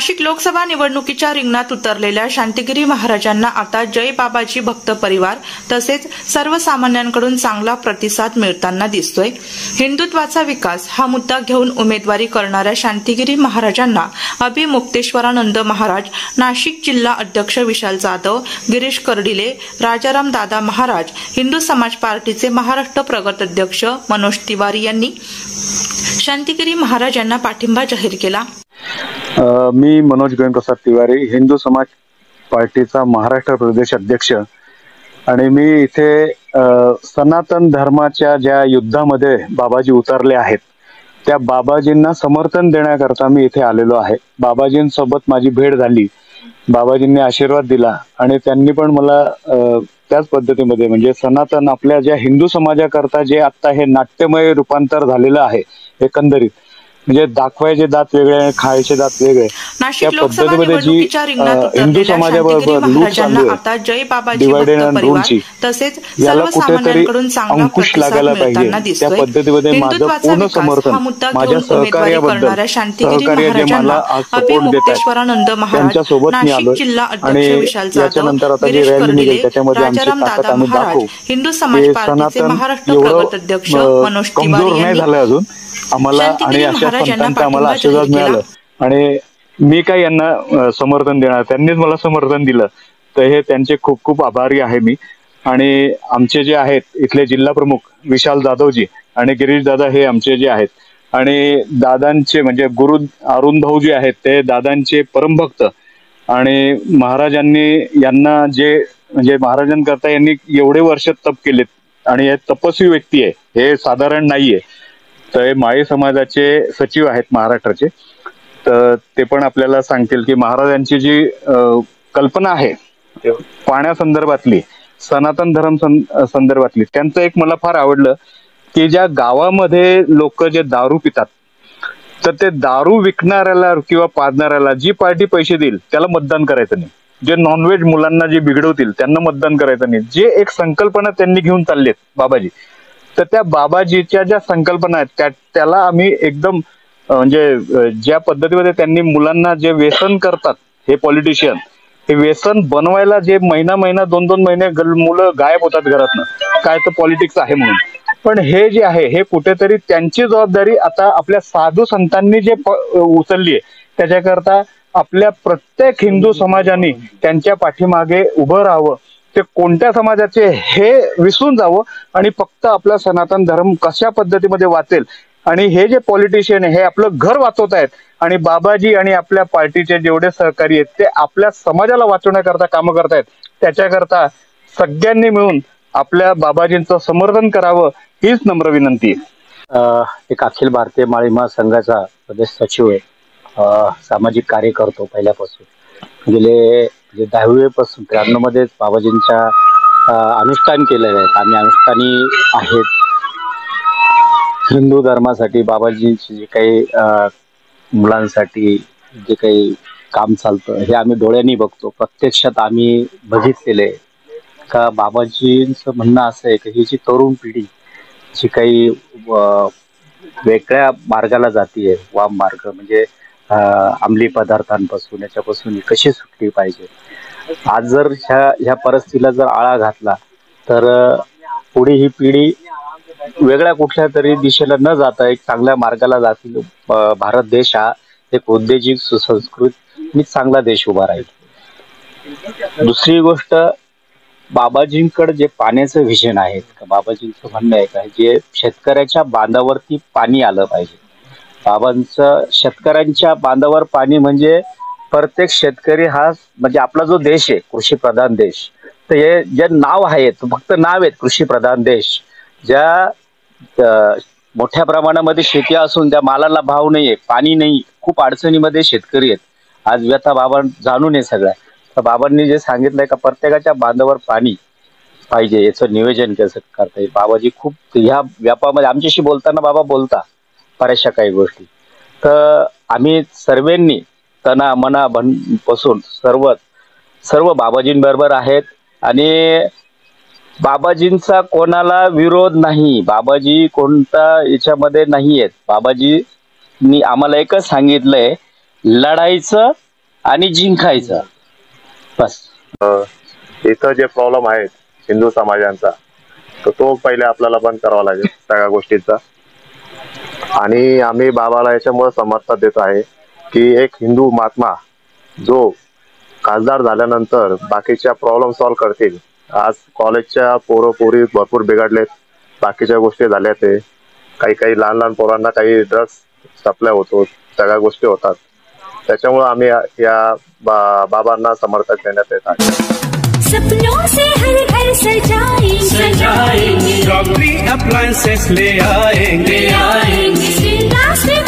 नाशिक लोकसभा निवडणुकीच्या रिंगणात उतरलेल्या शांतिगिरी महाराजांना आता जय बाबाजी भक्त परिवार तसेच सर्वसामान्यांकडून चांगला प्रतिसाद मिळताना दिसतोय। हिंदुत्वाचा विकास हा मुद्दा घेऊन उमेदवारी करणाऱ्या शांतिगिरी महाराजांना अभिमुक्तेश्वरानंद महाराज, नाशिक जिल्हा अध्यक्ष विशाल जाधव, गिरीश कर्डिले, राजाराम दादा महाराज, हिंदू समाज पार्टीचे महाराष्ट्र प्रगत अध्यक्ष मनोज तिवारी यांनी शांतिगिरी महाराजांना पाठिंबा जाहीर केला। मी मनोज गोविंदप्रसाद तिवारी, हिंदू समाज पार्टीचा महाराष्ट्र प्रदेश अध्यक्ष आणि मी इथे सनातन धर्माच्या ज्या युद्धामध्ये बाबाजी उतरले आहेत त्या बाबाजींना समर्थन देण्याकरता मी इथे आलेलो आहे। बाबाजींसोबत माझी भेट झाली, बाबाजींनी आशीर्वाद दिला आणि त्यांनी पण मला त्याच पद्धतीमध्ये म्हणजे सनातन आपल्या ज्या हिंदू समाजाकरता जे आता हे नाट्यमय रूपांतर झालेलं आहे एकंदरीत म्हणजे दाखवायचे दात वेगळे खायचे दात वेगळे त्या पद्धतीमध्ये जी हिंदू समाजाबरोबर लूट चालू आहे डिवाइडेड अँड रूलची याला कुठेतरी अंकुश लागायला पाहिजे। त्या पद्धतीमध्ये माझं पूर्ण समर्थन माझ्या सहकार्याबद्दल सहकार्य जे मला आज सपोर्ट देत आहेत त्यांच्यासोबत मी आलो आणि याच्यानंतर आता जी रॅली निघेल त्याच्यामध्ये आमची ताकद आम्ही दाखवू। हे सनातन एवढं कमजोर नाही झालं अजून आम्हाला आणि अशा संतांचा आम्हाला आशीर्वाद मिळाला आणि मी काय यांना समर्थन देणार, त्यांनीच मला समर्थन दिलं तर हे त्यांचे खूप खूप आभारी आहे मी। आणि आमचे जे आहेत इथले जिल्हा प्रमुख विशाल जाधवजी आणि गिरीश दादा हे आमचे जे आहेत आणि दादांचे म्हणजे गुरु अरुण भाऊ जे आहेत ते दादांचे परमभक्त आणि महाराजांनी यांना जे म्हणजे महाराजांकरता यांनी एवढे वर्ष तप केलेत आणि हे तपस्वी व्यक्ती आहे, हे साधारण नाहीये। तर हे माळी समाजाचे सचिव आहेत महाराष्ट्राचे, तर ते पण आपल्याला सांगतील की महाराजांची जी कल्पना आहे पाण्यासंदर्भातली सनातन धर्म संदर्भातली त्यांचं एक मला फार आवडलं की ज्या गावामध्ये लोक जे दारू पितात तर ते दारू विकणाऱ्याला किंवा पाजणाऱ्याला जी पार्टी पैसे देईल त्याला मतदान करायचं नाही, जे नॉनव्हेज मुलांना जे बिघडवतील त्यांना मतदान करायचं नाही। जे एक संकल्पना त्यांनी घेऊन चाललेत बाबाजी, तर त्या बाबाजीच्या ज्या संकल्पना आहेत त्याला आम्ही एकदम म्हणजे ज्या पद्धतीमध्ये त्यांनी मुलांना जे व्यसन करतात हे पॉलिटिशियन हे व्यसन बनवायला जे महिना दोन महिने मुलं गायब होतात घरातनं काय तर पॉलिटिक्स आहे म्हणून, पण हे जे आहे हे कुठेतरी त्यांची जबाबदारी आता आपल्या साधू संतांनी जे उचलली आहे त्याच्याकरता आपल्या प्रत्येक हिंदू समाजाने त्यांच्या पाठीमागे उभं राहावं। ते कोणत्या समाजाचे हे विसरून जावं आणि फक्त आपला सनातन धर्म कशा पद्धतीमध्ये वाचेल आणि हे जे पॉलिटिशियन आहे हे आपलं घर वाचवत आहेत आणि बाबाजी आणि आपल्या पार्टीचे जेवढे सहकारी आहेत ते आपल्या समाजाला वाचवण्याकरता कामं करतायत। त्याच्याकरता सगळ्यांनी मिळून आपल्या बाबाजींचं समर्थन करावं हीच नम्र विनंती आहे। एक अखिल भारतीय माळी महासंघाचा प्रदेश सचिव आहे, सामाजिक कार्य करतो पहिल्यापासून गेले 10वी पासून 93 मध्ये बाबाजींच्या अनुष्ठान केलेले आहेत। आम्ही अनुष्ठानी आहेत हिंदू धर्मासाठी बाबाजींची जे काही मुलांसाठी जे काही काम चालतं हे आम्ही डोळ्यांनी बघतो, प्रत्यक्षात आम्ही बघितलेले का बाबाजींचं म्हणणं असं आहे की ही जी तरुण पिढी जी काही वेगळ्या मार्गाला जातीये वाम मार्ग म्हणजे अंमली पदार्थांपासून याच्यापासून कशी सुटली पाहिजे। आज जर ह्या परिस्थितीला जर आळा घातला तर पुढे ही पिढी वेगळ्या कुठल्या तरी दिशेला न जाता एक चांगल्या मार्गाला जातील। भारत देश हा एक उद्योजिक सुसंस्कृत आणि चांगला देश उभा राहील। दुसरी गोष्ट बाबाजींकडे जे पाण्याचं विजन आहे बाबाजींचं म्हणणं आहे का जे शेतकऱ्याच्या बांधावरती पाणी आलं पाहिजे। बाबांचं शेतकऱ्यांच्या बांधावर पाणी म्हणजे प्रत्येक शेतकरी हा म्हणजे आपला जो देश आहे कृषी प्रधान देश, तर हे जे नाव आहे फक्त नाव आहेत कृषी प्रधान देश, ज्या मोठ्या प्रमाणामध्ये शेती असून त्या मालाला भाव नाहीये, पाणी नाही, खूप अडचणीमध्ये शेतकरी आहेत। आज व्यथा बाबा जाणून आहे सगळ्या, तर बाबांनी जे सांगितलंय का प्रत्येकाच्या बांधावर पाणी पाहिजे याचं नियोजन कसं करता येईल। बाबाजी खूप ह्या व्यापामध्ये आमच्याशी बोलताना बाबा बोलता बऱ्याचशा काही गोष्टी, तर आम्ही सर्वांनी तना मना पासून सर्व बाबाजींबरोबर आहेत आणि बाबाजींचा कोणाला विरोध नाही, बाबाजी कोणता याच्यामध्ये नाही आहेत। बाबाजींनी आम्हाला एकच सांगितलंय लढायचं आणि जिंकायचं बस. इथं जे प्रॉब्लेम आहेत हिंदू समाजांचा तर तो पहिले आपल्याला बंद करावा लागेल सगळ्या गोष्टींचा. आणि आम्ही बाबाला याच्यामुळे समर्थन देत आहे की एक हिंदू महात्मा जो खासदार झाल्यानंतर बाकीच्या प्रॉब्लेम सॉल्व्ह करतील. आज कॉलेजच्या पोरी भरपूर बिघडलेत, बाकीच्या गोष्टी झाल्या, ते काही लहान पोरांना काही ड्रग्स सप्लाय होतो, सगळ्या गोष्टी होतात. त्याच्यामुळे आम्ही या बाबांना समर्थन देण्यात येत आहे. सपनों से हर घर सजाएंगे, क्रॉकरी अप्लायंसेस ले आएंगे,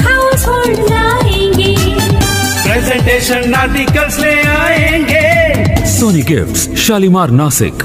हाउसहोल्ड लाएंगे, प्रेजेंटेशन आर्टिकल्स ले आएंगे. सोनी गिफ्ट्स, शालीमार, नासिक.